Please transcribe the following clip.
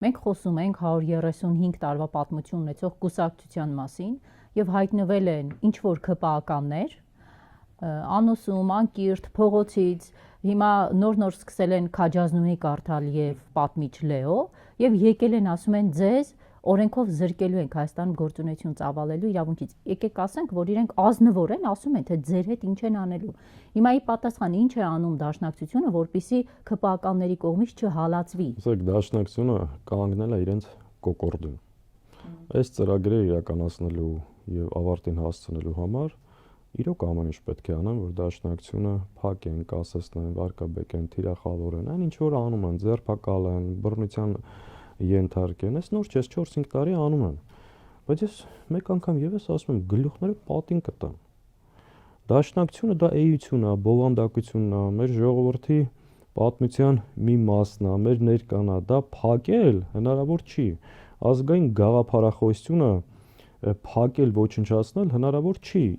Մենք խոսում ենք 135 տարվա պատմություն ունեցող կուսակցության մասին եւ հայտնվել են ինչ-որ ԿՊԱ-կաններ, անուսում, անկիրթ, փողոցից, հիմա նոր սկսել են քաջազնուի կարդալ եւ պատմիչ Լեո եւ եկել են ասում են ձեզ օրենքով զրկելու ենք Հայաստանում գործունեություն ծավալելու իրավունքից։ Եկեք ասենք, որ իրենք ազնվորեն ասում են, թե ձեր հետ ինչ են անելու։ Հիմա ի պատասխան ինչ է անում Դաշնակցությունը, որպեսզի ԿՊԱ-կանների կողմից չհալածվի։ Իսկ Դաշնակցությունը կանգնել է իրենց կոկորդին։ Այս ծրագրերը իրականացնելու եւ ավարտին հասցնելու համար իրոք ամեն ինչ պետք է անեն, որ Դաշնակցությունը փակեն, կասեցնեն, վարկաբեկեն, թիրախավորեն, այն ինչ որ անում են, ձերբակալեն, բռնության ենթարկեն, այս նոր չէ, 4-5 տարի անում են։ Բայց ես մեկ անգամ եւս ասում եմ, գլուխները պատին կտան։ Դաշնակցությունը դա էություն է, բովանդակությունն է, մեր ժողովրդի պատմության մի մասն է, մեր ներկան է, դա փակել հնարավոր չի։ Ազգային գաղափարախոսությունը փակել, ոչնչացնել հնարավոր չի։